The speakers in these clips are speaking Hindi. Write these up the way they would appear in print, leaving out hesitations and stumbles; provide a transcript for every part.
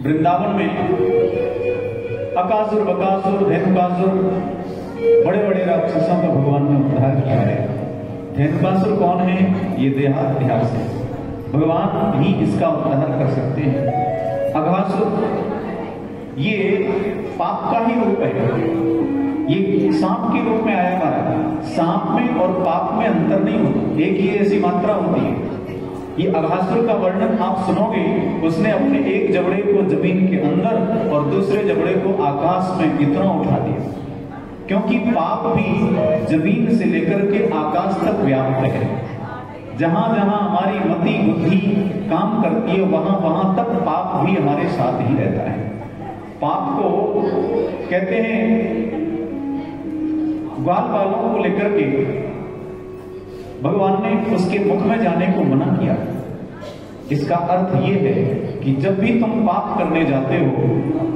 वृंदावन में अकासुर, बकासुर, धेनुकासुर बड़े बड़े राक्षसों का भगवान ने उद्धार किया है। धेनुकासुर कौन है? ये देहात्यास है, भगवान ही इसका उद्धार कर सकते हैं। अघासुर ये पाप का ही रूप है, ये सांप के रूप में आया मारा। सांप में और पाप में अंतर नहीं होता, एक ही ऐसी मात्रा होती है। ये अघासुर का वर्णन आप सुनोगे, उसने अपने एक जबड़े को जमीन के अंदर और दूसरे जबड़े को आकाश में इतना उठा दिया, क्योंकि पाप भी जमीन से लेकर के आकाश तक व्याप्त है। जहां जहां हमारी मति बुद्धि काम करती है, वहां वहां तक पाप भी हमारे साथ ही रहता है। पाप को कहते हैं ग्वाल बालों को लेकर के भगवान ने उसके मुख में जाने को मना किया। इसका अर्थ यह है कि जब भी तुम पाप करने जाते हो,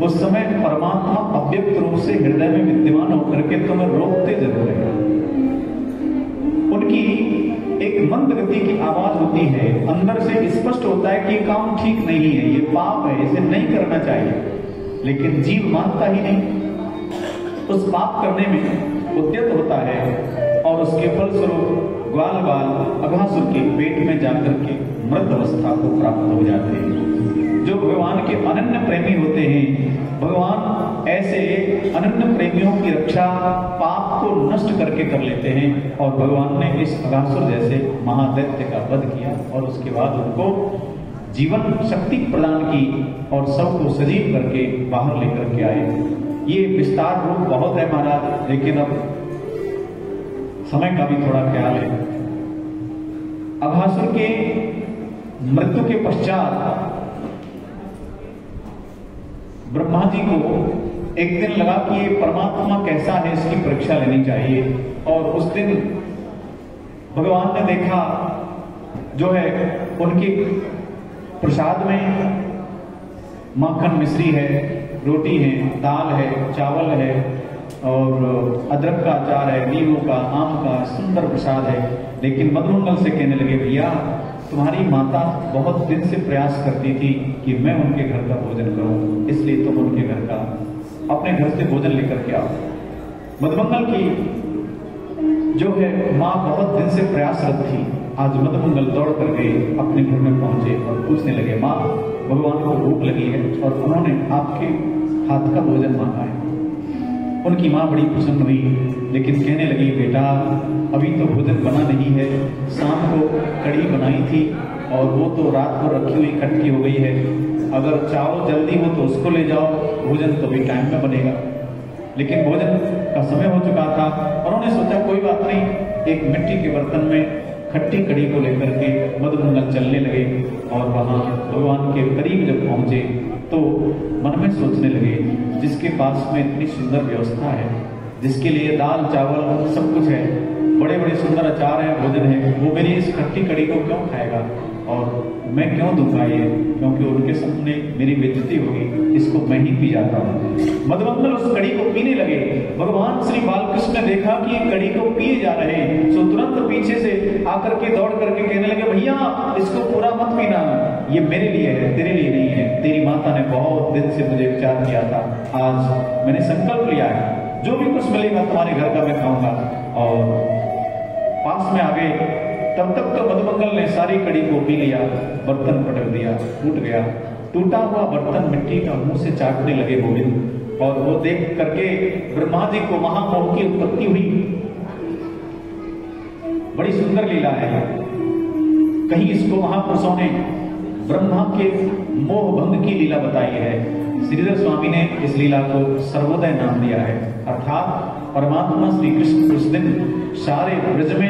उस समय परमात्मा अव्यक्त रूप से हृदय में विद्यमान होकर के तुम्हें रोकते जरूर है। उनकी एक मंद गति की आवाज होती है, अंदर से स्पष्ट होता है कि ये काम ठीक नहीं है, ये पाप है, इसे नहीं करना चाहिए, लेकिन जीव मानता ही नहीं। उस पाप करने में उद्यत होता है और उसके फलस्वरूप ग्वाल बाल अघासुर के पेट में जाकर के मृत अवस्था को प्राप्त हो जाते हैं। जो भगवान के अनन्य प्रेमी होते हैं, भगवान ऐसे अनन्य प्रेमियों की रक्षा पाप को नष्ट करके कर लेते हैं। और भगवान ने इस अघासुर जैसे महादैत्य का वध किया और उसके बाद उनको जीवन शक्ति प्रदान की और सबको सजीव करके बाहर लेकर के आए। ये विस्तार रूप बहुत है महाराज, लेकिन अब समय का भी थोड़ा ख्याल है। अघासुर के मृत्यु के पश्चात ब्रह्मा जी को एक दिन लगा कि ये परमात्मा कैसा है, इसकी परीक्षा लेनी चाहिए। और उस दिन भगवान ने देखा जो है उनके प्रसाद में माखन मिश्री है, रोटी है, दाल है, चावल है और अदरक का अचार है, नींबू का, आम का सुंदर प्रसाद है। लेकिन मधुमंगल से कहने लगे, भैया तुम्हारी माता बहुत दिन से प्रयास करती थी कि मैं उनके घर का भोजन करूं, इसलिए तुम उनके घर का अपने घर से भोजन लेकर के आओ। मधुमंगल की जो है माँ बहुत दिन से प्रयासरत थी। आज मधुमंगल दौड़ कर गए, अपने घर में पहुंचे और पूछने लगे, माँ भगवान को भूख लगी है और उन्होंने आपके हाथ का भोजन मांगा है। उनकी माँ बड़ी प्रसन्न हुई, लेकिन कहने लगी, बेटा अभी तो भोजन बना नहीं है, शाम को कढ़ी बनाई थी और वो तो रात को रखी हुई खट्टी हो गई है, अगर चावल जल्दी हो तो उसको ले जाओ, भोजन तो भी टाइम में बनेगा। लेकिन भोजन का समय हो चुका था। उन्होंने सोचा कोई बात नहीं, एक मिट्टी के बर्तन में खट्टी कड़ी को लेकर के मधुमंगल चलने लगे और वहां भगवान के करीब जब पहुंचे तो मन में सोचने लगे, जिसके पास में इतनी सुंदर व्यवस्था है, जिसके लिए दाल चावल सब कुछ है, बड़े बड़े सुंदर अचार है, भोजन है, वो मेरी इस खट्टी कड़ी को क्यों खाएगा और मैं क्यों दूंगा ये, क्योंकि उनके सामने मेरी बेइज्जती होगी, इसको मैं ही पी जाता हूँ। मधुमंगल उस कड़ी को पीने लगे। भगवान श्री बालकृष्ण ने देखा कि ये कड़ी को पिए जा रहे हैं, तो तुरंत पीछे से आकर के दौड़ करके कहने लगे, भैया इसको पूरा मत पीना, ये मेरे लिए है, तेरे लिए नहीं है। तेरी माता ने बहुत दिन से मुझे विचार किया था, आज मैंने संकल्प लिया है, जो भी कुछ मिलेगा तुम्हारे घर का मैं खाऊंगा। और पास में आ गए, तब तक तो मधुमंगल ने सारी कड़ी को पी लिया, बर्तन पटक दिया, टूट गया। टूटा हुआ बर्तन मिट्टी का मुंह से चाटने लगे गोविंद, और वो देख करके ब्रह्मा जी को महामोह की उत्पत्ति हुई। बड़ी सुंदर लीला है। कहीं इसको महापुरुषों ने ब्रह्मा के मोह भंग की लीला बताई है। श्रीधर स्वामी ने इस लीला को सर्वोदय नाम दिया है, अर्थात परमात्मा श्री कृष्ण उस दिन सारे ब्रज में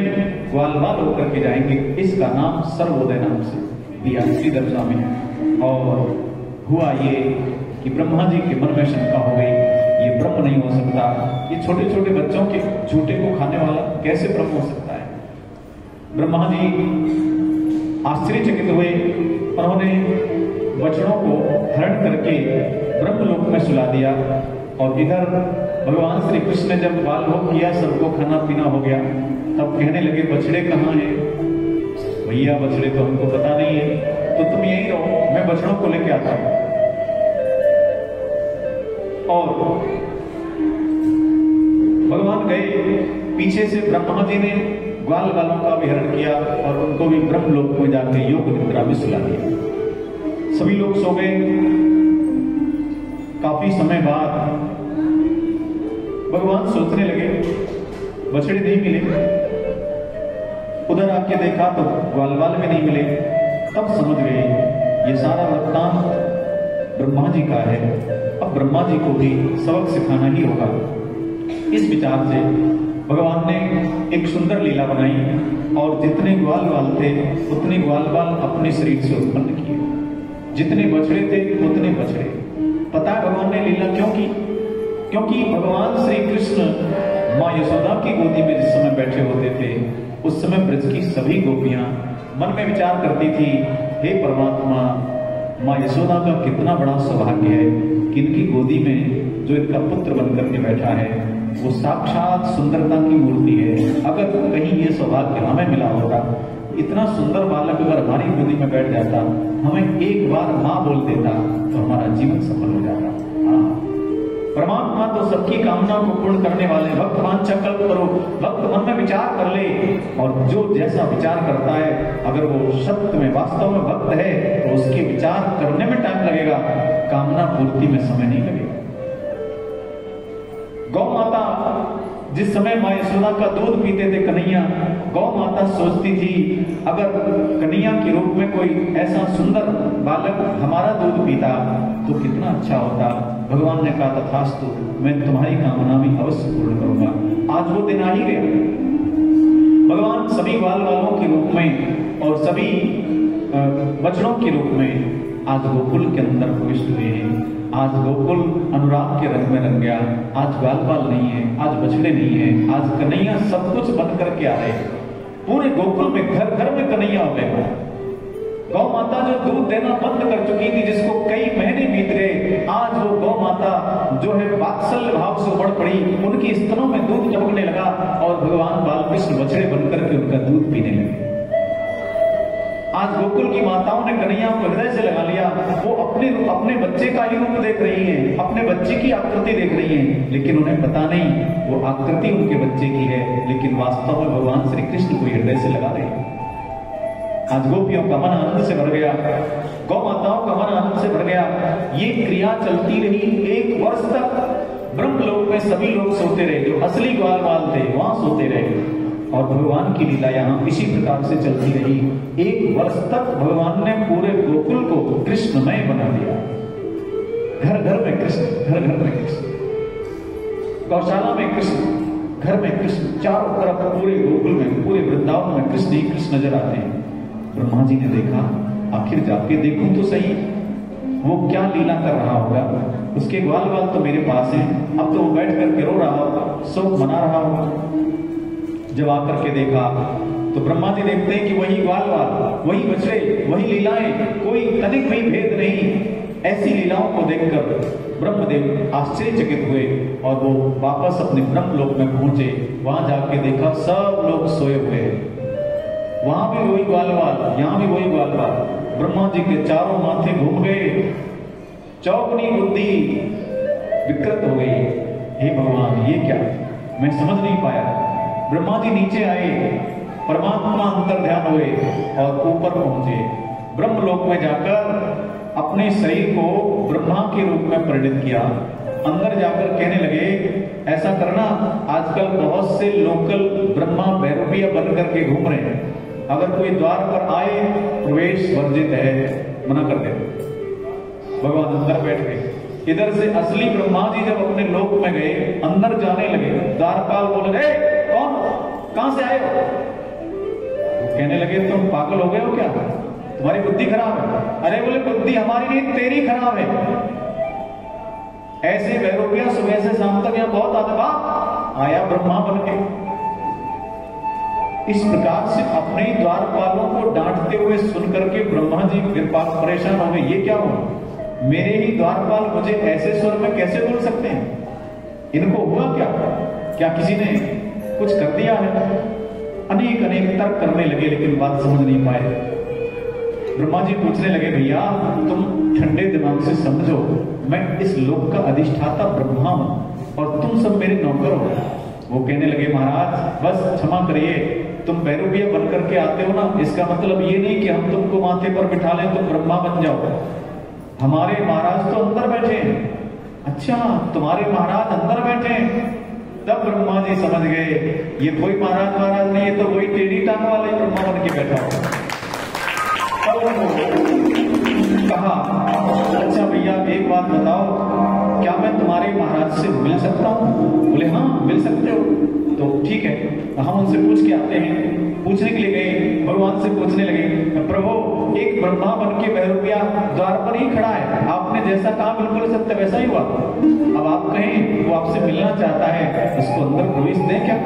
ग्वालवाल होकर के जाएंगे, इसका नाम सर्वोदय नाम से दिया श्रीधर स्वामी ने। और हुआ ये कि ब्रह्मा जी के मन में शंका हो गई, ये ब्रह्म नहीं हो सकता, ये छोटे छोटे बच्चों के झूठे को खाने वाला कैसे ब्रह्म हो सकता है। ब्रह्मा जी आश्चर्यचकित हुए, उन्होंने बछड़ों को हरण करके ब्रह्मलोक में सुला दिया। और इधर भगवान श्री कृष्ण ने जब बाल भोग किया, सबको खाना पीना हो गया, तब कहने लगे बछड़े कहाँ हैं? भैया बछड़े तो हमको पता नहीं है, तो तुम यहीं रहो, मैं बछड़ों को लेके आता हूं। और भगवान गए, पीछे से ब्रह्मा जी ने ग्वाल वालों का विहरण किया और उनको भी ब्रह्मलोक में जाके योग निद्रा में सुला दिया। सभी लोग सो गए। काफी समय बाद भगवान सोचने लगे, बछड़े नहीं मिले। उधर आके देखा तो ग्वालवाल में नहीं मिले। तब समझ गए ये सारा वृत्तांत ब्रह्मा जी का है, अब ब्रह्मा जी को भी सबक सिखाना ही होगा। इस विचार से भगवान ने एक सुंदर लीला बनाई और जितने ग्वालवाल थे उतने ग्वालवाल अपने शरीर से उत्पन्न किए, जितने बछड़े थे उतने बछड़े। पता है भगवान ने लीला क्यों की? क्योंकि भगवान श्री कृष्ण माँ यशोदा की गोदी में जिस समय बैठे होते थे, उस समय ब्रज की सभी गोपियां मन में विचार करती थी, हे परमात्मा, माँ यशोदा का कितना बड़ा सौभाग्य है कि इनकी गोदी में जो इनका पुत्र बनकर के बैठा है वो साक्षात सुंदरता की मूर्ति है। अगर कहीं ये सौभाग्य हमें मिला होता, इतना सुंदर बालक अगर हमारी गोदी में बैठ जाता, हमें एक बार माँ बोल देता तो हमारा जीवन सफल हो जाता। परमात्मा तो सबकी कामना को पूर्ण करने वाले, भक्त वांछा कल्प करो, भक्त मन में विचार कर ले, और जो जैसा विचार करता है अगर वो सत्य में वास्तव में भक्त है तो उसके विचार करने में टाइम लगेगा, कामना पूर्ति में समय नहीं लगेगा। गौ माता जिस समय माँ यशोदा का दूध पीते थे कन्हैया, गौ माता सोचती थी अगर कन्हैया के रूप में कोई ऐसा सुंदर बालक हमारा दूध पीता तो कितना अच्छा होता। भगवान ने कहा तथास्तु, मैं तुम्हारी कामना भी अवश्य पूर्ण करूंगा। आज वो दिन आ ही गया। भगवान सभी ग्वाल वालों के रूप में और सभी बछड़ों के रूप में आज गोकुल के अंदर प्रविष्ट हुए हैं। आज गोकुल अनुराग के रंग में रंग गया। आज ग्वाल बाल नहीं है, आज बछड़े नहीं है, आज कन्हैया सब कुछ बन करके आ रहे हैं। पूरे गोकुल में घर घर में कन्हैया हो गए। गौ माता जो दूध देना बंद कर चुकी थी, जिसको कई महीने बीत गए, आज वो गौ माता जो है वात्सल्य भाव से उमड़ पड़ी, उनकी स्तनों में दूध टपकने लगा और भगवान बालकृष्ण बछड़े बनकर के उनका दूध पीने लगे। आज गोकुल की माताओं ने कन्हैया को हृदय से लगा लिया। वो अपने बच्चे का ही रूप देख रही हैं, अपने बच्चे की आकृति देख रही हैं, लेकिन उन्हें पता नहीं वो आकृति उनके बच्चे की है, लेकिन वास्तव में भगवान श्री कृष्ण को हृदय से लगा रहे हैं। आज गोपियों का मन आनंद से भर गया, गौ माताओं का मन आनंद से भर गया। ये क्रिया चलती रही 1 वर्ष तक। ब्रह्मलोक में सभी लोग सोते रहे, जो असली ग्वालवाल थे वहां सोते रहे, और भगवान की लीला यहाँ इसी प्रकार से चलती रही। 1 वर्ष तक भगवान ने पूरे गोकुल को कृष्णमय बना दिया। घर घर में कृष्ण, घर घर में कृष्ण, गौशाला में कृष्ण, घर में कृष्ण, चारों तरफ पूरे गोकुल में, पूरे वृंदावन में कृष्ण ही कृष्ण नजर आते हैं। ब्रह्मा जी ने देखा, आखिर जाके देखूं तो सही वो क्या लीला कर रहा होगा। उसके ग्वाल बाल तो मेरे पास हैं, अब तो वो बैठ करके रो रहा होगा, शोक मना रहा होगा। जब आकर के देखा तो ब्रह्मा जी देखते हैं कि वही ग्वाल बाल, वही बछड़े, वही लीलाएं, कोई तनिक भी भेद नहीं। ऐसी लीलाओं को देखकर ब्रह्मदेव आश्चर्यचकित हुए और वो वापस अपने ब्रह्मलोक में पहुंचे। वहां जाके देखा सब लोग सोए हुए, वहां भी वही ग्वाल बाल, यहां भी वही ग्वाल बाल। ब्रह्मा जी के चारों माथे घूम गए, चौगनी बुद्धि विकृत हो गई। हे भगवान, ये क्या, मैं समझ नहीं पाया। ब्रह्मा जी नीचे आए, परमात्मा अंतर ध्यान हुए और ऊपर पहुंचे। ब्रह्मलोक में जाकर अपने शरीर को ब्रह्मा के रूप में परिणित किया। अंदर जाकर कहने लगे, ऐसा करना, आजकल बहुत से लोकल ब्रह्मा भैरविया बन करके घूम रहे हैं, अगर कोई द्वार पर आए प्रवेश वर्जित है, मना कर दे। भगवान अंदर बैठ गए। इधर से असली ब्रह्मा जी जब अपने लोक में गए, अंदर जाने लगे, द्वारपाल बोले, कौन, कहां से आए हो? कहने लगे, तुम पागल हो गए हो क्या, तुम्हारी बुद्धि खराब है? अरे बोले, बुद्धि हमारी नहीं, तेरी खराब है। ऐसे भैरविया सुबह से शाम तक यहाँ बहुत आदमी आया ब्रह्मा बन के। इस प्रकार से अपने ही द्वारपालों को डांटते हुए सुनकर के ब्रह्मा जी फिर परेशान हो गए, ये क्या हुआ, मेरे ही द्वारपाल मुझे ऐसे स्वर में कैसे बोल सकते हैं? इनको हुआ क्या, क्या किसी ने कुछ कर दिया है? अनेक अनेक तर्क करने लगे, लेकिन बात समझ नहीं पाए। ब्रह्मा जी पूछने लगे, भैया तुम ठंडे दिमाग से समझो, मैं इस लोक का अधिष्ठाता ब्रह्मा हूं और तुम सब मेरे नौकर हो। वो कहने लगे, महाराज बस क्षमा करिए, तुम भैरविया बन करके आते हो ना, इसका मतलब ये नहीं कि हम तुमको माथे पर बिठा लें, तुम ब्रह्मा बन जाओ। हमारे महाराज तो अंदर बैठे हैं। अच्छा, तुम्हारे महाराज अंदर बैठे हैं? तब ब्रह्मा जी समझ गए, ये कोई महाराज नहीं, ये तो वही टेढ़ी टांग वाले ब्रह्मा बन के बैठा हो। कहा, अच्छा भैया एक बात बताओ, क्या मैं तुम्हारे महाराज से मिल सकता हूँ? बोले, हाँ मिल सकते हो। तो ठीक है, हम उनसे पूछ के आते हैं। पूछने के लिए गए, भगवान से पूछने लगे, प्रभु एक ब्रह्मा बन के भैरविया द्वार पर ही खड़ा है, आपने जैसा कहा बिल्कुल सत्य वैसा ही हुआ। अब आप कहें वो आपसे मिलना चाहता है, उसको अंदर प्रवेश दें क्या?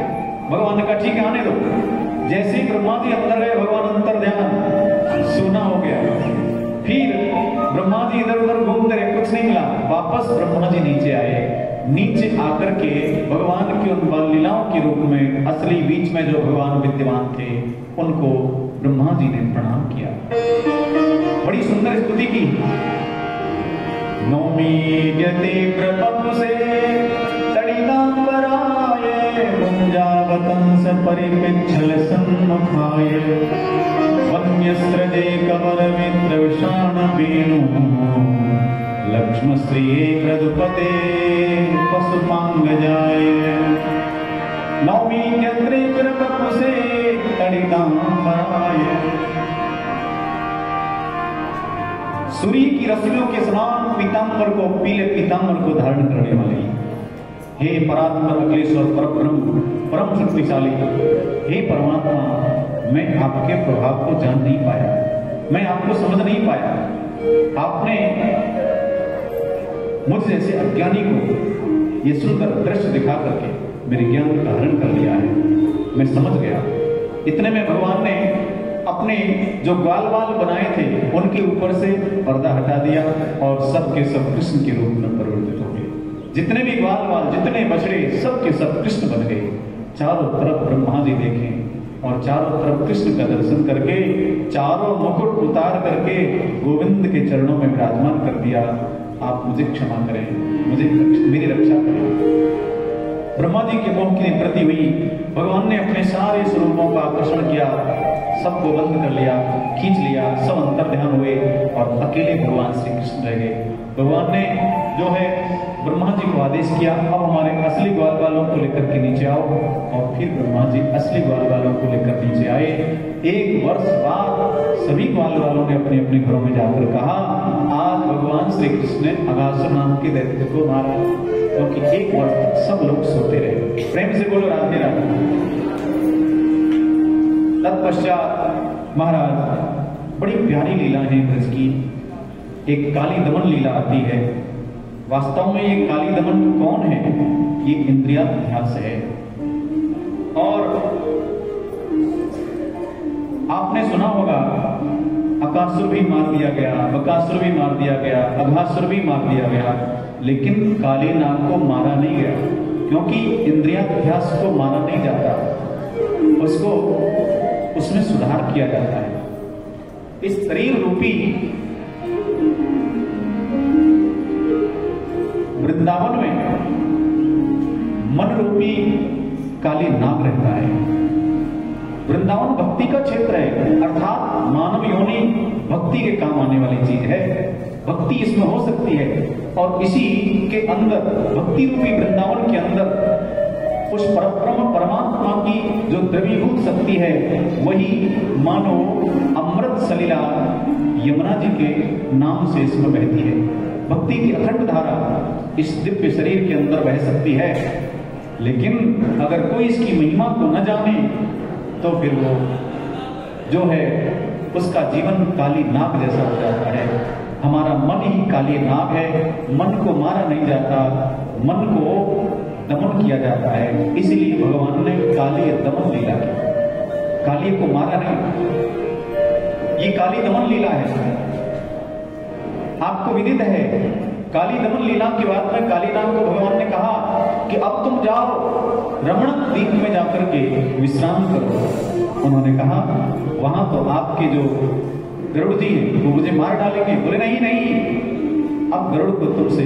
भगवान ने कहा ठीक है, आने दो। जैसे ही ब्रह्मा जी अंदर गए, भगवान अंतर ध्यान सोना हो गया। फिर ब्रह्मा जी इधर उधर घूमते रहे, कुछ नहीं मिला। वापस ब्रह्मा जी नीचे आए। नीचे आकर के भगवान की उन बाल लीलाओं के रूप में असली बीच में जो भगवान विद्यमान थे, उनको ब्रह्मा जी ने प्रणाम किया, बड़ी सुंदर स्तुति की। नौमीयते प्रपंसे तड़ितांबराय मुंजावतंस परिपिच्छल सन्मुखाय वन्यस्त्रजे कमल मित्र विषाण वेणु लक्ष्मश्रिये क्रदुपते पशुपांगजाय नौमीयत्रे प्रपंसे तड़ितांबराय। सूर्य की रश्मियों के समान पीतांबर को, पीले पीतांबर को धारण करने वाली, हे परात्पर अखिलेश्वर परब्रह्म परम शक्तिशाली, हे परमात्मा, मैं आपके प्रभाव को जान नहीं पाया, मैं आपको समझ नहीं पाया। आपने मुझ जैसे अज्ञानी को ये सुंदर दृश्य दिखा करके मेरे ज्ञान का हरण कर लिया है, मैं समझ गया। इतने में भगवान ने अपने जो ग्वाल बाल बनाए थे उनके ऊपर से पर्दा हटा दिया और सब के सब कृष्ण के रूप में परिवर्तित हो गए। जितने भी ग्वाल बाल, जितने बछड़े, सब के सब कृष्ण बन गए। चारों तरफ ब्रह्मा जी देखें और चारों तरफ कृष्ण का दर्शन करके चारों मुकुट उतार करके गोविंद के चरणों में विराजमान कर दिया। आप मुझे क्षमा करें, मुझे मेरी रक्षा करें। ब्रह्मा जी के मोह की निवृत्ति हुई। भगवान ने अपने सारे स्वरूपों का आकर्षण किया, सबको बंद कर लिया, खींच लिया, सब अंतर ध्यान हुए और अकेले भगवान श्री कृष्ण रह गए। भगवान ने जो है ब्रह्मा जी को आदेश किया, अब हमारे असली ग्वाल बालों को लेकर के नीचे आओ। और फिर ब्रह्मा जी असली ग्वाल बालों को लेकर नीचे आए। 1 वर्ष बाद सभी ग्वाल बालों ने अपने अपने घरों में जाकर कहा, आज भगवान श्री कृष्ण ने अगासुर नाम के दैत्य को मारा। क्योंकि एक वर्ष तक सब लोग सोते रहे। प्रेम से बोलो राधे राधे। तत्पश्चात महाराज बड़ी प्यारी लीला है ब्रज की। एक काली दमन लीला आती है। वास्तव में ये काली दमन कौन है? ये इंद्रियाध्यास है। और आपने सुना होगा अकासुर भी मार दिया गया, बकासुर भी मार दिया गया, अघासुर भी मार दिया गया, लेकिन काली नाग को मारा नहीं गया, क्योंकि इंद्रियाध्यास को मारा नहीं जाता, उसको उसमें सुधार किया जाता है। इस शरीर रूपी वृंदावन में मन रूपी काली नाग रहता है। वृंदावन भक्ति का क्षेत्र है, अर्थात मानव योनि भक्ति के काम आने वाली चीज है। भक्ति इसमें हो सकती है और इसी के अंदर भक्ति रूपी वृंदावन के अंदर उस परब्रह्म परमात्मा की जो द्रवीभूत शक्ति है वही मानो अमृत सलिला यमुना जी के नाम से इसमें बहती है। भक्ति की अखंड धारा इस दिव्य शरीर के अंदर बह सकती है, लेकिन अगर कोई इसकी महिमा को न जाने तो फिर वो जो है उसका जीवन काली नाग जैसा हो जाता है। हमारा मन ही काली नाग है, मन को मारा नहीं जाता, मन को दमन किया जाता है। इसलिए भगवान ने काली दमन लीला की। काली को मारा नहीं, ये काली दमन लीला है। आपको विदित है काली दमन लीला के बाद में काली नाग को भगवान ने कहा कि अब तुम जाओ रमण द्वीप में जाकर के विश्राम करो। उन्होंने कहा वहां तो आपके जो गरुड़ जी हैं वो मुझे मार डालेंगे। बोले नहीं नहीं, अब गरुड़ को तुमसे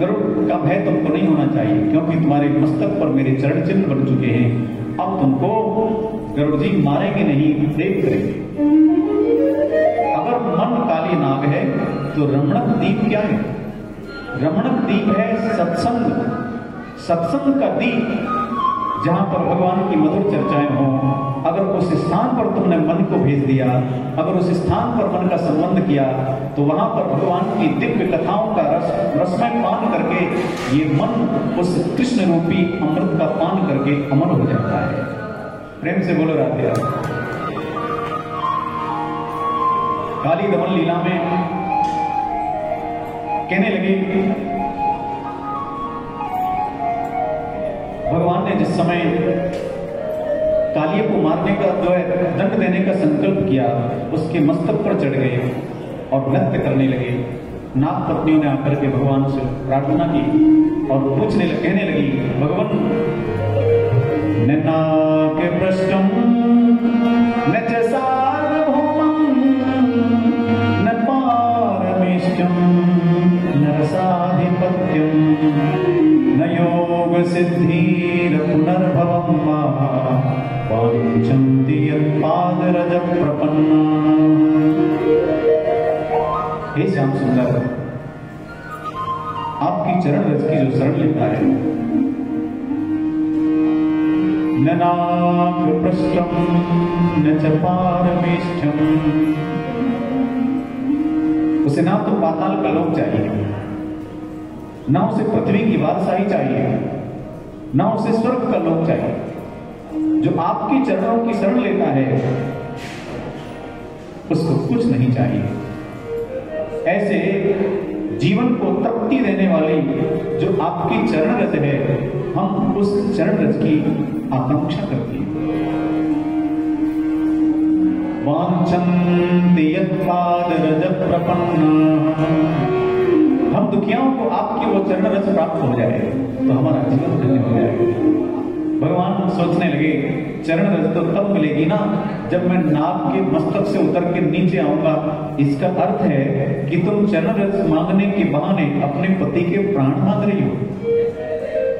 गरुड़ का भय तुमको नहीं होना चाहिए, क्योंकि तुम्हारे मस्तक पर मेरे चरण चिन्ह बन चुके हैं। अब तुमको गरुड़ जी मारेंगे नहीं, प्रेम करेंगे। अगर मन काली नाग है तो रमणक द्वीप क्या है? रमणक द्वीप है सत्संग, सत्संग का द्वीप, जहां पर भगवान की मधुर चर्चाएं हों। अगर उस स्थान पर तुमने मन को भेज दिया, अगर उस स्थान पर मन का संबंध किया, तो वहां पर भगवान की दिव्य कथाओं का रसमय पान करके ये मन उस कृष्ण रूपी अमृत का पान करके अमर हो जाता है। प्रेम से बोलो राधे राधे। काली दमन लीला में कहने लगे भगवान ने जिस समय कालिये को मारने का जो है दंड देने का संकल्प किया, उसके मस्तक पर चढ़ गए और नृत्य करने लगे। नाग पत्नियों ने आकर के भगवान से प्रार्थना की और कहने लगी भगवान नाग पृष्ठम न सार्वभौमं न पारमेष्ठ्यं न रसाधिपत्यं न योग सिद्धिर पुनर्भवं वा वाञ्छन्ति यत्पादरज प्रपन्ना। हे श्याम सुंदर, आपकी चरण रज की जो शरण लेता है, न नाग पृष्ठम न च पारमेष्ठ्यम, उसे ना तो पाताल का लोक चाहिए, ना उसे पृथ्वी की बादशाही चाहिए, ना उसे स्वर्ग का लोक चाहिए। जो आपकी चरणों की शरण लेता है उसको कुछ नहीं चाहिए। ऐसे जीवन को तृप्ति देने वाली जो आपकी चरण रज है, हम उस चरण रज की आकांक्षा करते हैं। वाञ्छन्ति यत्पादरज प्रपन्ना, हम दुखियाओं को आपकी वो चरण रज प्राप्त हो जाए तो हमारा जीवन धन्य हो जाएगा। भगवान सोचने लगे चरण रज तो तब मिलेगी ना जब मैं नाग के मस्तक से उतर के नीचे आऊंगा। इसका अर्थ है कि तुम चरण रज मांगने के बहाने अपने पति के प्राण मांग रही हो,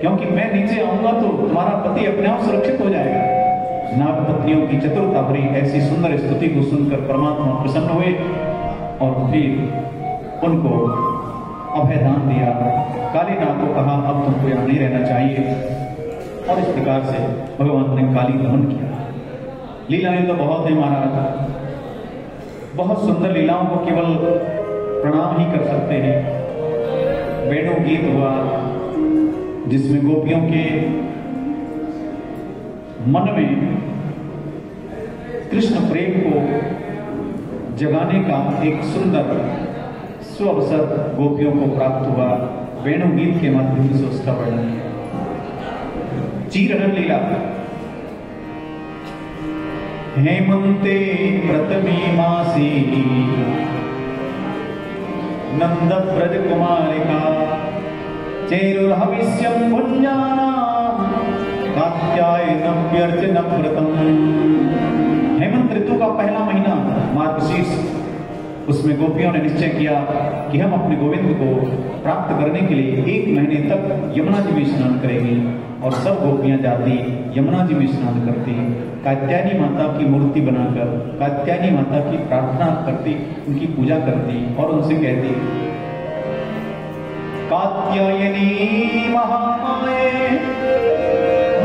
क्योंकि मैं नीचे आऊंगा तो तुम्हारा पति अपने आप सुरक्षित हो जाएगा। नाग पत्नियों की चतुरता भरी ऐसी सुंदर स्तुति को सुनकर परमात्मा प्रसन्न हुए और फिर उनको अभयदान दिया। काली नाग को कहा अब तुमको यहां नहीं रहना चाहिए, और इस प्रकार से भगवान ने काली दमन किया। लीलाएं तो बहुत है महाराज, बहुत सुंदर लीलाओं को केवल प्रणाम ही कर सकते हैं। वेणु गीत हुआ, जिसमें गोपियों के मन में कृष्ण प्रेम को जगाने का एक सुंदर सुअवसर गोपियों को प्राप्त हुआ। वेणुगीत के माध्यम से उसका वर्णन किया। चीरहरण लीला। हेमंते प्रथमी मासी नंद ब्रज कुमारिका चेरुर्हविष्यं पुण्यानां कात्यायनव्यर्चन व्रतम। हेमंत ऋतु का पहला महीना मार्गशीर्ष, उसमें गोपियों ने निश्चय किया कि हम अपने गोविंद को प्राप्त करने के लिए 1 महीने तक यमुना जी में स्नान करेंगे। और सब गोपियां जाती यमुना जी में स्नान करती, कात्यायनी माता की मूर्ति बनाकर कात्यायनी माता की प्रार्थना करती, उनकी पूजा करती और उनसे कहती, कात्यायनी महामाये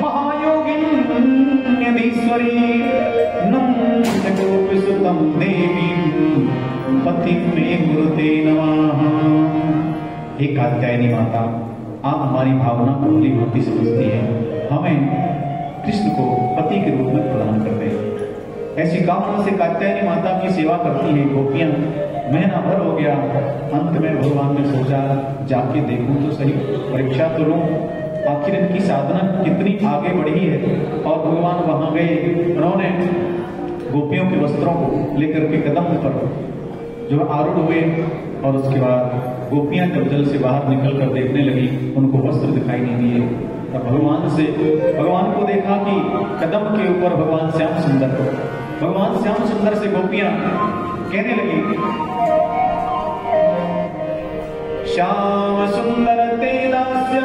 महायोगिनीश्वरी नंद गोपी सुतम देवी पति में गुरुते नमः। हे कात्यायनी माता, आप हमारी भावना को भली भांति समझती हैं, हमें कृष्ण को पति के रूप में प्रदान कर दे। ऐसी कामना से कात्यायनी माता की सेवा करती हैं गोपियां। महीना भर हो गया, अंत में भगवान ने सोचा जाके देखूं तो सही, परीक्षा तो लूं, आखिर इनकी साधना कितनी आगे बढ़ी है। और भगवान वहां गए, उन्होंने गोपियों के वस्त्रों को लेकर के कदम पर जो आरूढ़ हुए और उसके बाद गोपियां जब जल से बाहर निकल कर देखने लगी, उनको वस्त्र दिखाई नहीं दिए। तब भगवान को देखा कि कदम के ऊपर भगवान श्याम सुंदर को, भगवान श्याम सुंदर से गोपियां कहने लगी, श्याम सुंदर ते दास्य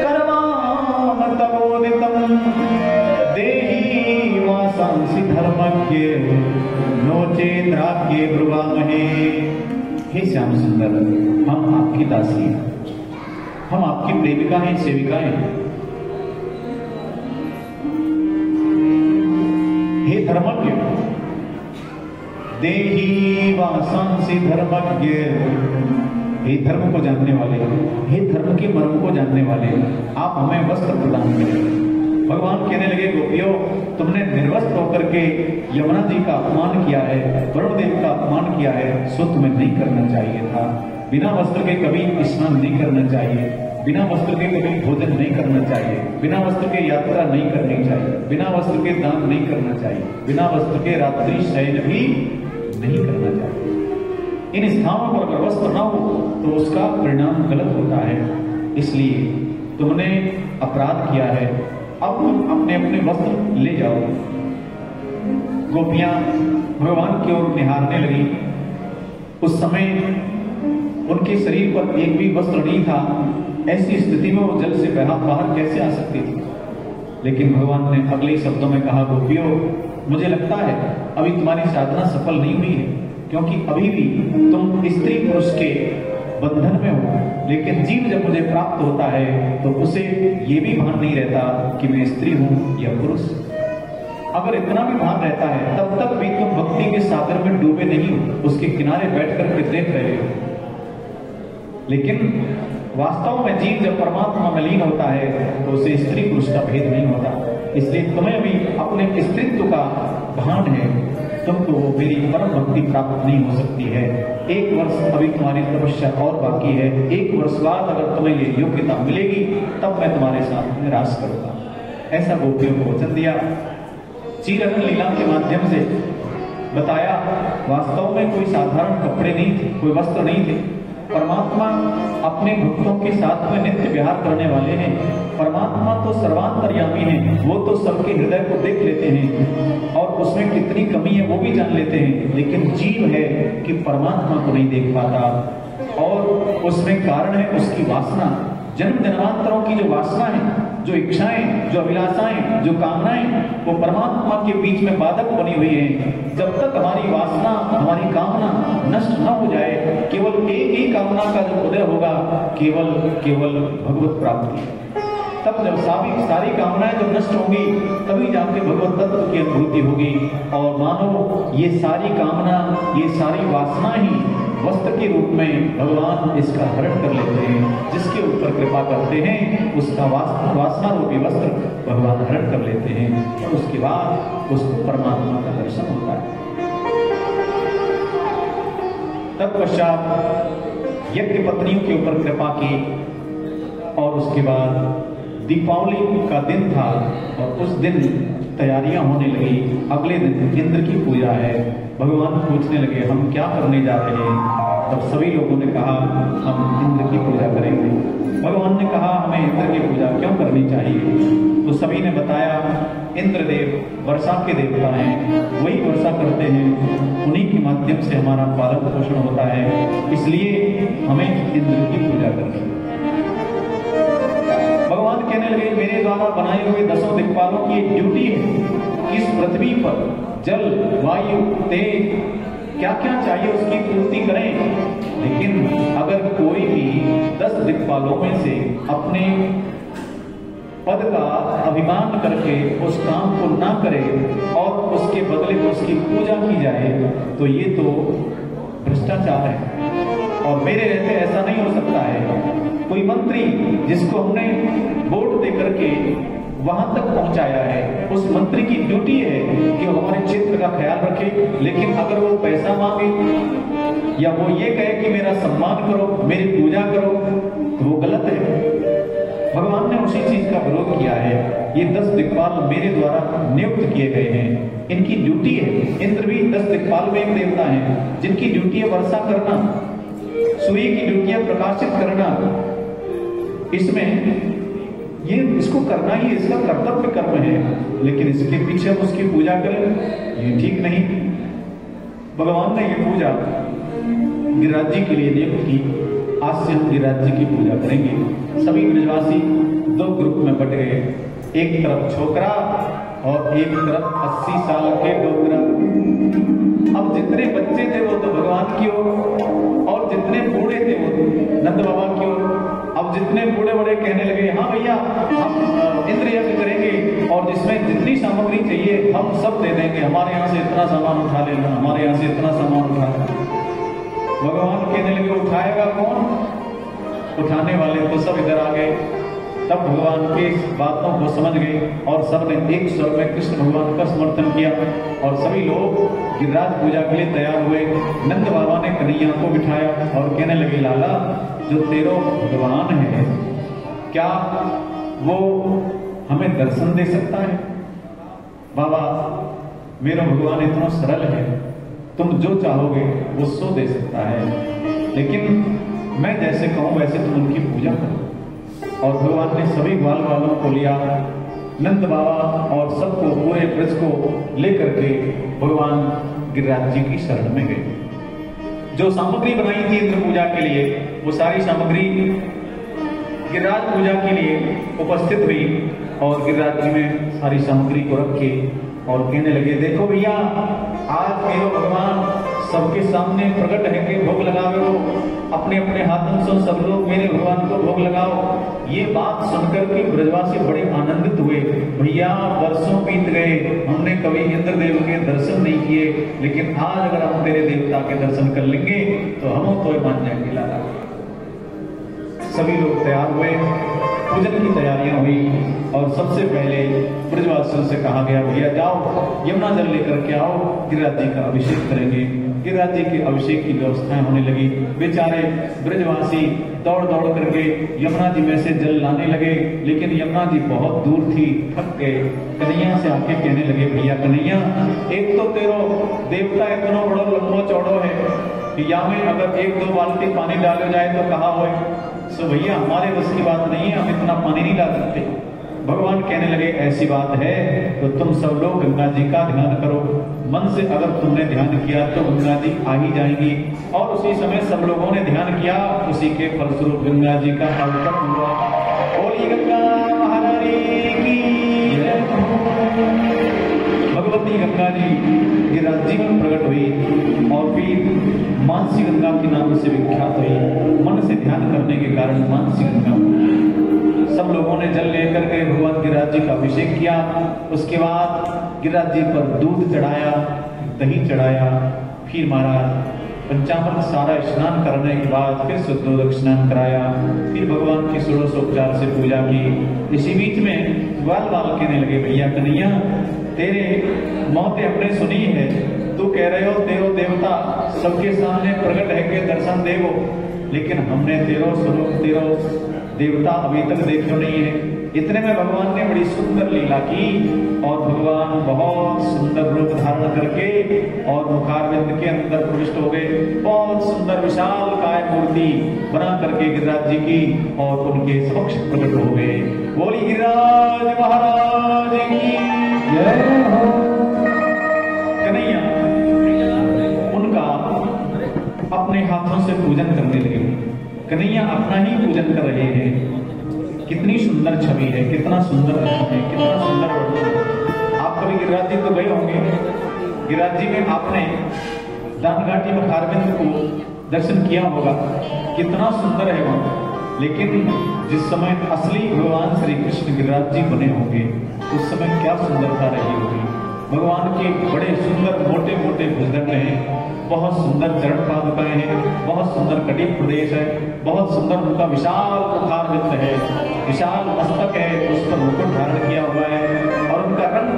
करवाम तबोदितम देहि वासांसि धर्मज्ञ नोचे द्राग्ये ब्रुवामहे। हे श्याम सुंदर, हम आपकी दासी हैं, हम आपकी प्रेमिका हैं, सेविकाएं हैं। हे धर्मज्ञ, देहि वासांसि धर्मज्ञ, हे धर्म को जानने वाले, हे धर्म के मर्म को जानने वाले, आप हमें वस्त्र प्रदान करें। भगवान कहने लगे, गोपियों, तुमने निर्वस्त्र होकर के यमुना जी का अपमान किया है, वरुण देव का अपमान किया है, सो तुम्हें नहीं करना चाहिए था। बिना वस्त्र के कभी स्नान नहीं करना चाहिए, बिना वस्त्र के कभी भोजन नहीं करना चाहिए, बिना वस्त्र के यात्रा नहीं करनी चाहिए, बिना वस्त्र के दान नहीं करना चाहिए, बिना वस्त्र के रात्रि शयन भी नहीं करना चाहिए। इन स्थानों पर अगर वस्त्र न हो तो उसका परिणाम गलत होता है, इसलिए तुमने अपराध किया है, अब तुम अपने अपने वस्त्र ले जाओ। गोपियां भगवान की ओर निहारने लगी। उस समय उनके शरीर पर एक भी वस्त्र नहीं था, ऐसी स्थिति में वो जल से बाहर कैसे आ सकती थी। लेकिन भगवान ने अगले शब्दों में कहा, गोपियों, मुझे लगता है अभी तुम्हारी साधना सफल नहीं हुई है, क्योंकि अभी भी तुम स्त्री पुरुष के बंधन में हो। लेकिन जीव जब मुझे प्राप्त होता है तो उसे ये भी भान नहीं रहता कि मैं स्त्री हूं या पुरुष। अगर इतना भी भान रहता है तब तक भी तुम भक्ति के सागर में डूबे नहीं हो, उसके किनारे बैठ करके देख रहे हो। लेकिन वास्तव में जीव जब परमात्मा में लीन होता है तो उसे स्त्री पुरुष का भेद नहीं होता। इसलिए तुम्हें भी अपने स्त्रीत्व का भान है, तुमको वो मेरी परम भक्ति प्राप्त नहीं हो सकती है। 1 वर्ष अभी तुम्हारी तपस्या और बाकी है, 1 वर्ष बाद अगर तुम्हें ये योग्यता मिलेगी तब मैं तुम्हारे साथ निराश करूंगा। ऐसा गोपियों को वचन दिया। चीरहरण लीला के माध्यम से बताया, वास्तव में कोई साधारण कपड़े नहीं थे, कोई वस्त्र नहीं थे। परमात्मा अपने भक्तों के साथ में नित्य विहार करने वाले हैं। परमात्मा तो सर्वांतर्यामी हैं, वो तो सबके हृदय को देख लेते हैं और उसमें कितनी कमी है वो भी जान लेते हैं। लेकिन जीव है कि परमात्मा को नहीं देख पाता और उसमें कारण है उसकी वासना। जन्म जन्मांतरों की जो वासना है, जो इच्छाएं, जो अभिलाषाएं, जो कामनाएं, वो परमात्मा के बीच में बाधक बनी हुई है। जब तक हमारी वासना, हमारी कामना नष्ट न हो जाए, केवल एक ही कामना का जो उदय होगा, केवल भगवत प्राप्ति। तब जब सारी कामनाएं जब नष्ट होंगी तभी जाके भगवत तत्व की अनुभूति होगी। और मानो ये सारी कामना, ये सारी वासना ही वस्त्र के रूप में भगवान इसका हरण कर लेते हैं। जिसके ऊपर कृपा करते हैं उसका वासना रूपी वस्त्र भगवान हरण कर लेते हैं और उसके बाद उसको परमात्मा का दर्शन होता है। तत्पश्चात यज्ञ पत्नियों के ऊपर कृपा की और उसके बाद दीपावली का दिन था और उस दिन तैयारियां होने लगी। अगले दिन इंद्र की पूजा है। भगवान पूछने लगे हम क्या करने जा रहे हैं? तब सभी लोगों ने कहा हम इंद्र की पूजा करेंगे। भगवान ने कहा हमें इंद्र की पूजा क्यों करनी चाहिए? तो सभी ने बताया इंद्रदेव वर्षा के देवता हैं, वही वर्षा करते हैं, उन्हीं के माध्यम से हमारा पालन पोषण होता है, इसलिए हमें इंद्र की पूजा करनी है। भगवान कहने लगे मेरे द्वारा बनाए हुए 10 दिक्पालों की एक ड्यूटी है, इस पृथ्वी पर जल वायु तेज क्या क्या चाहिए उसकी पूर्ति करें। लेकिन अगर कोई भी 10 दिक्पालों में से अपने पद का अभिमान करके उस काम को ना करे और उसके बदले में उसकी पूजा की जाए तो ये तो भ्रष्टाचार है और मेरे रहते ऐसा नहीं हो सकता है। कोई मंत्री जिसको हमने वोट दे करके वहां तक पहुंचाया है, उस मंत्री की ड्यूटी है कि वो हमारे क्षेत्र का ख्याल रखे, लेकिन अगर वो पैसा मांगे या वो ये कहे कि मेरा सम्मान करो, मेरी पूजा करो, तो वो गलत है। भगवान ने उसी चीज का विरोध किया है। ये 10 दिक्पाल मेरे द्वारा नियुक्त किए गए हैं, इनकी ड्यूटी है। इंद्र भी 10 दिक्पाल में एक देवता है जिनकी ड्यूटी है वर्षा करना, सूर्य की ड्यूटी है प्रकाशित करना। इसमें ये इसको करना ही इसका कर्तव्य कर्म है, लेकिन इसके पीछे हम उसकी पूजा करें ये ठीक नहीं। भगवान ने ये पूजा गिरिराज जी के लिए नियुक्त की। आज से हम गिरिराज जी की पूजा करेंगे। सभी ब्रजवासी 2 ग्रुप में बट गए, एक तरफ छोकरा और एक तरफ 80 साल के डोकरा। अब जितने बच्चे थे वो तो भगवान की ओर और जितने बूढ़े थे वो नंद बाबा की ओर। अब जितने बूढ़े बड़े कहने लगे हाँ भैया हम इंद्र यज्ञ करेंगे और जिसमें जितनी सामग्री चाहिए हम सब दे देंगे, हमारे यहाँ से इतना सामान उठा लेना, हमारे यहाँ से इतना सामान उठा लेना। भगवान कहने लगे उठाएगा कौन? उठाने वाले तो सब इधर आ गए। तब भगवान की बातों को समझ गए और सबने एक स्वर में कृष्ण भगवान का समर्थन किया और सभी लोग गिरिराज पूजा के लिए तैयार हुए। नंद बाबा ने कन्हैया को बिठाया और कहने लगे लाला जो तेरो भगवान है क्या वो हमें दर्शन दे सकता है? बाबा मेरा भगवान इतना सरल है, तुम जो चाहोगे वो सो दे सकता है, लेकिन मैं जैसे कहूं वैसे तुम उनकी पूजा करो। और भगवान ने सभी ग्वाल वालों को लिया, नंद बाबा और सबको पूरे ब्रज को लेकर के भगवान गिरिराज जी की शरण में गए। जो सामग्री बनाई थी इंद्र पूजा के लिए वो सारी सामग्री गिरिराज पूजा के लिए उपस्थित हुई और गिरिराज जी में सारी सामग्री को रखे और कहने लगे देखो भैया आज मेरे भगवान सबके सामने प्रकट है कि भोग लगाओ, अपने अपने हाथों से सब लोग मेरे भगवान को भोग लगाओ। ये बात सुनकर के ब्रजवासी बड़े आनंदित हुए। भैया वर्षों बीत गए हमने कभी इंद्र देव के दर्शन नहीं किए, लेकिन आज अगर हम तेरे देवता के दर्शन कर लेंगे तो हम तो मान जाएंगे लाला। सभी लोग तैयार हुए, पूजन की तैयारियां हुई और सबसे पहले ब्रजवासियों से कहा गया भैया जाओ यमुना जल लेकर के आओ, गिरिराज जी का अभिषेक करेंगे। गिरिराज जी के अभिषेक की व्यवस्थाएं होने लगी। बेचारे ब्रजवासी दौड़ दौड़ करके यमुना जी में से जल लाने लगे, लेकिन यमुना जी बहुत दूर थी, थक गए। कन्हैया से आके कहने लगे भैया कन्हैया एक तो तेरो देवता इतना बड़ो लंबो चौड़ो है कि या में अगर 1-2 बाल्टी पानी डालो जाए तो कहा हो, सो भैया हमारे बस की बात नहीं है, हम इतना पानी नहीं डाल सकते। भगवान कहने लगे ऐसी बात है तो तुम सब लोग गंगा जी का ध्यान करो। मन से अगर तुमने ध्यान किया तो गंगा जी आ ही जाएंगी। और उसी समय सब लोगों ने ध्यान किया, उसी के फलस्वरूप गंगा जी का आगमन हुआ। बोली गंगा महारानी की भगवती गंगा जी गिरिराज जी में प्रकट हुई और फिर मानसी गंगा के नाम से विख्यात हुई। मन से ध्यान करने के कारण मानसी गंगा। सब लोगों ने जल लेकर के भगवान गिरिराज जी का अभिषेक किया। उसके बाद गिरिराज जी पर दूध चढ़ाया, दही चढ़ाया, फिर महाराज पंचामृत सारा स्नान करने के बाद फिर शुद्धोदक स्नान कराया, फिर भगवान की षोडशोपचार से पूजा की। इसी बीच में ग्वाल बाल कहने लगे, भैया कन्हैया तेरे मौतें हमने सुनी है, तू कह रहे हो तेरो देवता सबके सामने प्रकट है के दर्शन देवो, लेकिन हमने तेरो स्वरूप तेरो देवता अभी तक देखो नहीं है। इतने में भगवान ने बड़ी सुंदर लीला की और भगवान बहुत सुंदर रूप धारण करके और मुखारविंद के अंदर प्रविष्ट हो गए। बहुत सुंदर विशाल काय मूर्ति बना करके गिरिराज जी की और उनके समक्ष प्रकट हो गए। बोली गिरिराज महाराज की जय हो। कन्हैया उनका अपने हाथों से पूजन करने लगे। कन्हैया अपना ही पूजन कर रहे हैं। कितनी सुंदर छवि है, कितना सुंदर रत्न है, कितना सुंदर वर्णन है। आप कभी गिरिराज जी तो गए होंगे, गिरिराज जी में आपने दानघाटी में मुखारविंद को दर्शन किया होगा, कितना सुंदर है वहां। लेकिन जिस समय असली भगवान श्री कृष्ण गिरिराज जी बने होंगे उस समय क्या सुंदरता रही होगी। भगवान के बड़े सुंदर मोटे मोटे भुजदंड हैं, बहुत सुंदर चरण पादुकाएं हैं, बहुत सुंदर कटी प्रदेश है, बहुत सुंदर उनका विशाल मुखारविंद है, विशाल मस्तक है, उस पर मुकुट धारण किया हुआ है और उनका रंग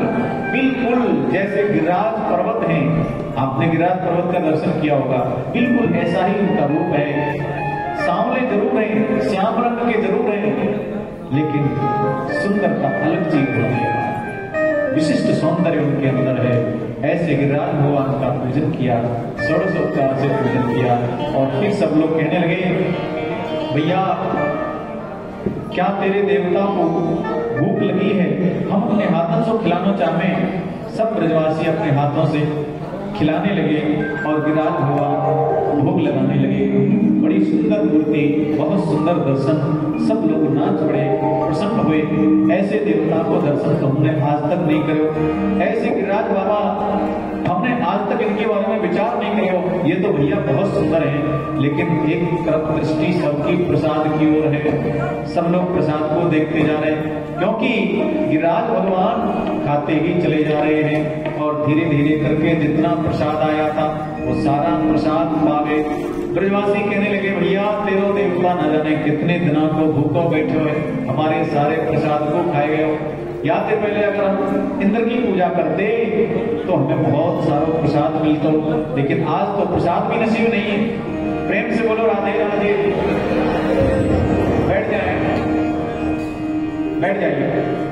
बिल्कुल जैसे गिरिराज पर्वत है। आपने गिरिराज पर्वत का दर्शन किया होगा, बिल्कुल ऐसा ही उनका रूप है। सांवले जरूर है, श्याम रंग के जरूर है, लेकिन सुंदरता अलग चीज होती है, विशिष्ट सौंदर्य उनके अंदर है। ऐसे गिरिराज भगवान का पूजन किया, षोडशोपचार से पूजन किया और फिर सब लोग कहने लगे, भैया क्या तेरे देवता को भूख लगी है, हम अपने हाथों से खिलाना चाहे। सब ब्रजवासी अपने हाथों से खिलाने लगे और गिरिराज भगवान भोग लगाने लगे। बड़ी सुंदर मूर्ति, बहुत सुंदर दर्शन, सब लोग नाच पड़े, प्रसन्न हुए। ऐसे देवता को दर्शन तो हमने आज तक नहीं करो, ऐसे गिरिराज बाबा हमने आज तक इनके बारे में विचार नहीं करो। ये तो भैया बहुत सुंदर है, लेकिन एक तरफ दृष्टि सबकी प्रसाद की ओर है, सब लोग प्रसाद को देखते जा रहे हैं, क्योंकि गिरिराज भगवान खाते ही चले जा रहे हैं और धीरे धीरे करके जितना प्रसाद आया था वो सारा प्रसाद पा गए। ब्रजवासी कहने लगे, भैया तेरो देवता न जाने कितने दिनों को भूखों बैठे हुए, हमारे सारे प्रसाद को खाए गए हो। या तो पहले अगर हम इंद्र की पूजा करते तो हमें बहुत सारा प्रसाद मिलता, लेकिन आज तो प्रसाद भी नसीब नहीं है। प्रेम से बोलो राधे राधे। बैठ जाए, बैठ जाइए।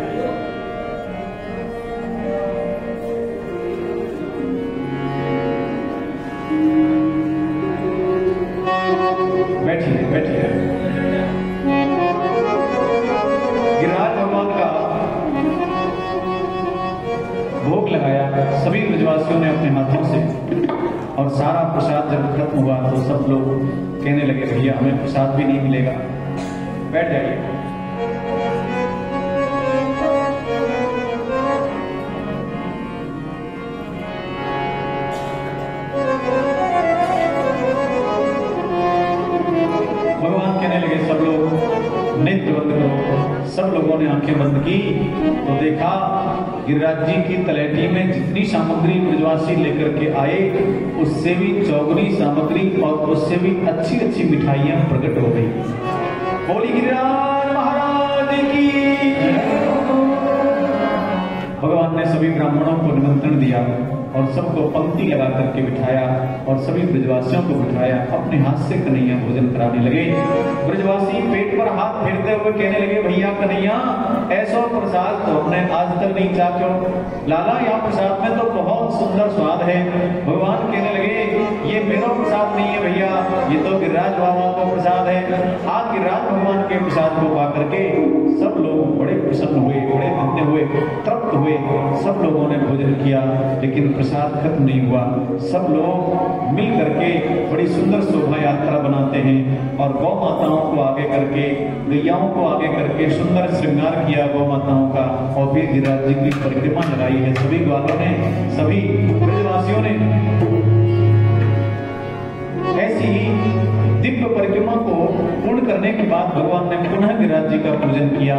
बैठिए बैठिए। गिरिराज भगवान का भोग लगाया सभी ब्रजवासियों ने अपने हाथों से और सारा प्रसाद जब खत्म हुआ तो सब लोग कहने लगे, भैया हमें प्रसाद भी नहीं मिलेगा। बैठ जाइए। भगवान कहने लगे, सब लोग नेत्र बंद करो। सब लोगों ने आंखें बंद की तो देखा गिरिराज जी की तलैटी में जितनी सामग्री ब्रजवासी लेकर के आए उससे भी चौगुनी सामग्री और उससे भी अच्छी अच्छी मिठाइयां प्रकट हो गई। बोली गिरिराज महाराज की। भगवान ने सभी ब्राह्मणों को निमंत्रण दिया और सबको पंक्ति लगा करके बिठाया और सभी ब्रजवासियों को बिठाया। अपने हाथ से कन्हैया भोजन कराने लगे। ब्रजवासी पेट पर हाथ फेरते हुए कहने लगे, भैया कन्हैया ऐसा प्रसाद तो हमने आज तक नहीं चाखो। लाला यहाँ प्रसाद में तो बहुत सुंदर स्वाद है। भगवान कहने लगे, ये मेरा प्रसाद नहीं है भैया, ये तो गिरिराज बाबा का प्रसाद है। आज गिरिराज भगवान के प्रसाद को पा करके सब लोग बड़े प्रसन्न हुए, बड़े धन्य हुए, तृप्त हुए। सब लोगों ने भोजन किया, लेकिन प्रसाद खत्म नहीं हुआ। सब लोग मिल करके बड़ी सुंदर शोभा यात्रा बनाते हैं और गौ माताओं को आगे करके, गैयाओं को आगे करके सुंदर श्रृंगार किया गौ माताओं का और फिर गिरिराज जी की परिक्रमा लगाई है सभी ग्वालों ने, सभी ब्रजवासियों ने। ऐसी ही दिव्य परिक्रमा को पूर्ण करने के बाद भगवान ने पुनः गिरिराज जी का पूजन किया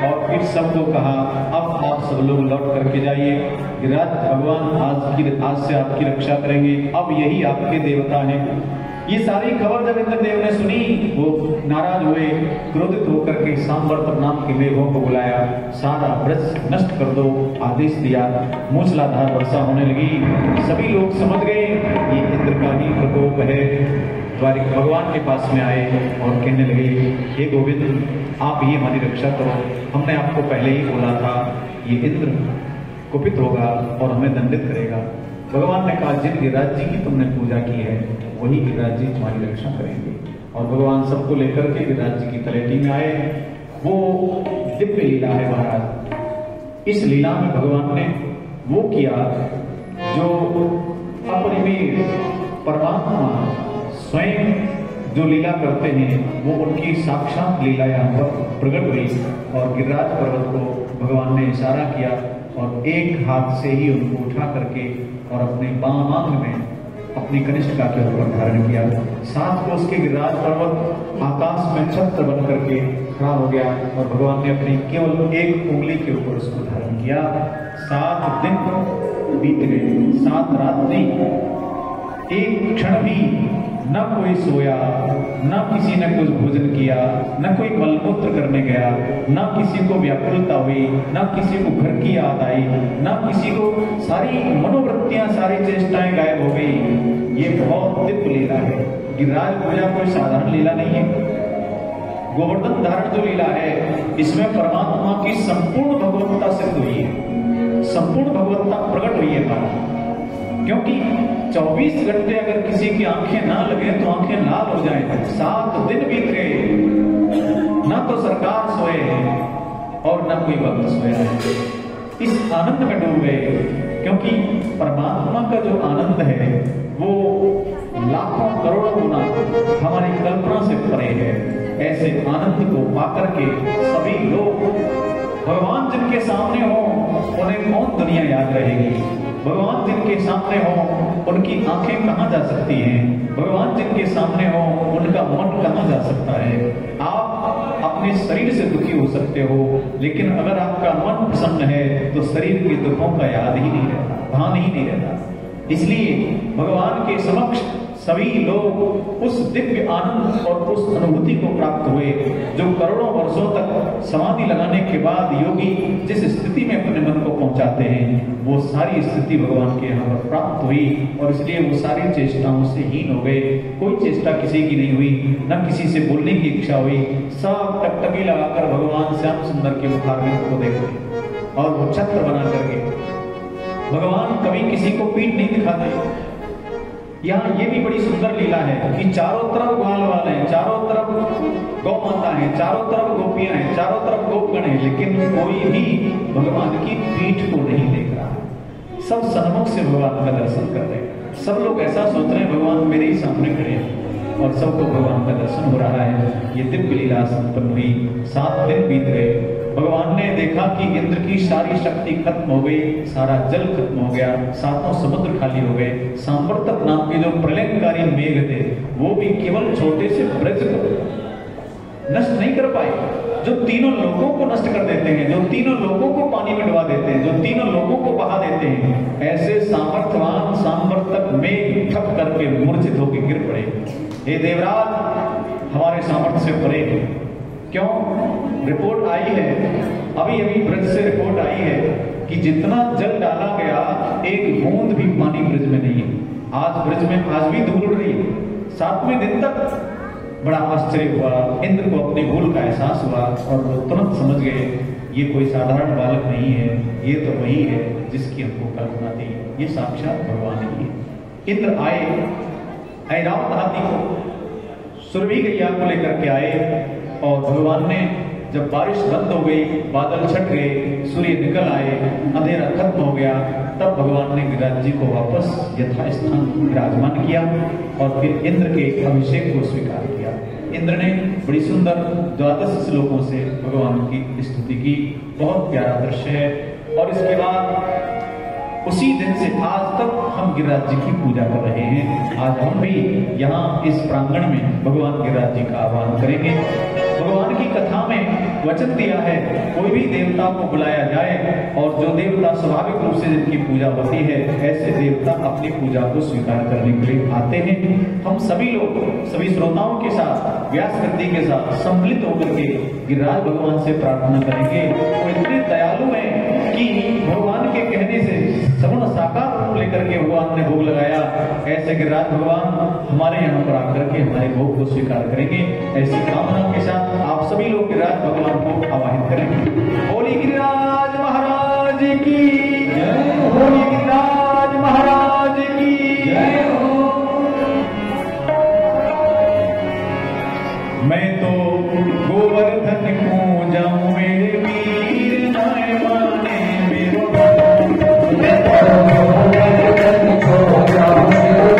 और फिर सबको कहा अब आप सब लोग लौट करके जाइए, गिरिराज भगवान आज से आपकी रक्षा करेंगे, अब यही आपके देवता हैं। ये सारी खबर जब इंद्रदेव ने सुनी, वो नाराज हुए, क्रोधित होकर के सांवर्त नाम के मेघों को बुलाया, सारा वृक्ष नष्ट कर दो आदेश दिया। मूसलाधार वर्षा होने लगी। सभी लोग समझ गए ये इंद्र का ही प्रकोप है। द्वारिक भगवान के पास में आए और कहने लगे, हे गोविंद आप ही हमारी रक्षा करो, हमने आपको पहले ही बोला था ये इंद्र कुपित होगा और हमें दंडित करेगा। भगवान ने कहा जिन गिरिराज जी की तुमने पूजा की है वही गिरिराज जी तुम्हारी रक्षा करेंगे। और भगवान सबको लेकर के गिरिराज जी की तलेटी में आए। वो दिव्य लीला है महाराज। इस लीला में भगवान ने वो किया जो अपरिमेय परमात्मा स्वयं जो लीला करते हैं वो उनकी साक्षात लीला यहाँ पर प्रकट हुई। और गिरिराज पर्वत को भगवान ने इशारा किया और एक हाथ से ही उनको उठा करके और अपने बाम आंख में अपनी कनिष्ठिका के ऊपर धारण किया। साथ को उसके गिरिराज पर्वत आकाश में छत्र बन करके खड़ा हो गया और भगवान ने अपनी केवल एक उंगली के ऊपर उसको धारण किया। 7 दिन बीत गए, 7 रात्रि, एक क्षण भी न कोई सोया, न किसी ने कुछ भोजन किया, न कोई मलमूत्र करने गया, न किसी को व्याकुलता हुई, न किसी को घर की याद आई, न किसी को सारी मनोवृत्तियां सारी चेष्टाएं गायब हो गई। ये बहुत दिव्य लीला है। गिरिराज पूजा कोई साधारण लीला नहीं है। गोवर्धन धारण जो लीला है इसमें परमात्मा की संपूर्ण भगवत्ता सिद्ध हुई है, संपूर्ण भगवत्ता प्रकट हुई है मानो। क्योंकि 24 घंटे अगर किसी की आंखें ना लगे तो आंखें लाल हो जाए। 7 दिन बीत गए, ना तो सरकार सोए और ना कोई भक्त सोया है। इस आनंद में डूब गए क्योंकि परमात्मा का जो आनंद है वो लाखों करोड़ों गुना हमारी कल्पना से परे है। ऐसे आनंद को पाकर के सभी लोग, भगवान जिनके सामने हो उन्हें कौन दुनिया याद रहेगी। भगवान जिनके सामने हो उनकी आंखें कहां जा सकती हैं। भगवान जिनके सामने हो उनका मन कहां जा सकता है। आप अपने शरीर से दुखी हो सकते हो लेकिन अगर आपका मन प्रसन्न है तो शरीर के दुखों का याद ही नहीं रहता, भान ही नहीं रहता। इसलिए भगवान के समक्ष सभी लोग उस दिव्य आनंद और उस अनुभूति को प्राप्त हुए जो करोड़ों वर्षों तक समाधि लगाने के बाद योगी जिस स्थिति में अपने मन को पहुंचाते हैं वो सारी स्थिति भगवान के यहाँ पर प्राप्त हुई। और इसलिए वो सारी चेष्टाओं से हीन हो गए। कोई चेष्टा किसी की नहीं हुई, न किसी से बोलने की इच्छा हुई। सब टकटकी लगाकर भगवान श्याम सुंदर के मुखारविंद को देखते और वो छत्र बना करके भगवान कभी किसी को पीठ नहीं दिखाते। यहाँ ये भी बड़ी सुंदर लीला है कि चारों तरफ ग्वाल वाले हैं, चारों तरफ गौ माता है, चारों तरफ गोपियां हैं, चारों तरफ गोपगण हैं, लेकिन कोई भी भगवान की पीठ को नहीं देख रहा। सब सन्मुख से भगवान का दर्शन कर रहे हैं। सब लोग ऐसा सोच रहे हैं भगवान मेरे ही सामने खड़े हैं और सबको भगवान का दर्शन हो रहा है। ये दिव्य लीला संपन्न हुई। 7 दिन बीत गए। भगवान ने देखा कि इंद्र की सारी शक्ति खत्म हो गई, सारा जल खत्म हो गया, 7 समुद्र खाली हो गए। सांवर्तक नाम के जो प्रलयकारी मेघ थे वो भी केवल छोटे से ब्रज को नष्ट नहीं कर पाए, जो तीनों लोगों को नष्ट कर देते हैं, जो तीनों लोगों को पानी में डुबा देते हैं, जो तीनों लोगों को बहा देते हैं। ऐसे सामर्थ्यवान सांवर्तक मेघ ठप करके मूर्छित होकर गिर पड़े। हे देवराज हमारे सामर्थ्य से परे। क्यों? रिपोर्ट आई है, अभी अभी ब्रज से रिपोर्ट आई है कि जितना जल डाला गया एक बूंद भी पानी ब्रज में नहीं है। आज ब्रज में आज भी धूल उड़ रही है। 7वें दिन तक बड़ा आश्चर्य हुआ, इंद्र को अपनी भूल का एहसास हुआ और वो तुरंत समझ गए ये कोई साधारण बालक नहीं है, ये तो वही है जिसकी हमको कल्पना थी, ये साक्षात भगवान ही है। इंद्र आए, ऐरावत हाथी को सुरभि गैया को लेकर के आए और भगवान ने जब बारिश बंद हो गई, बादल छट गए, सूर्य निकल आए, अंधेरा खत्म हो गया, तब भगवान ने गिरिराज जी को वापस यथास्थान विराजमान किया और फिर इंद्र के अभिषेक को स्वीकार किया। इंद्र ने बड़ी सुंदर 12 श्लोकों से भगवान की स्तुति की। बहुत प्यारा दृश्य है। और इसके बाद उसी दिन से आज तक हम गिरिराज जी की पूजा कर रहे हैं। आज हम भी यहाँ इस प्रांगण में भगवान गिरिराज जी का आह्वान करेंगे। भगवान की कथा में वचन दिया है, कोई भी देवता को बुलाया जाए और जो देवता स्वाभाविक रूप से जिनकी पूजा होती है, ऐसे देवता अपनी पूजा को स्वीकार करने के लिए आते हैं। हम सभी लोग, सभी श्रोताओं के साथ, व्यास गद्दी के साथ सम्मिलित होकर के गिरिराज भगवान से प्रार्थना करेंगे। वो इतने दयालु हैं कि भगवान के कहने से सगुण साकार रूप लेकर के भगवान ने भोग लगाया। ऐसे गिरिराज भगवान हमारे यहाँ पर आकर के हमारे भोग को स्वीकार करेंगे। ऐसी कामना के साथ आप सभी लोग गिरिराज भगवान को आवाहित करेंगे। बोली गिरिराज महाराज की जय, बोली गिरिराज महाराज की जय हो। मैं तो गोवर्धन को जाऊं मेरे वीर नाय माने मेरो, मैं तो गोवर्धन को जाऊं मेरे वीर नाय माने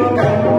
मेरो,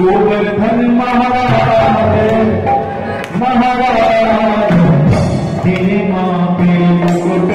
गोवर्धन महाराज महाराज तेरे माँ पे मुकुट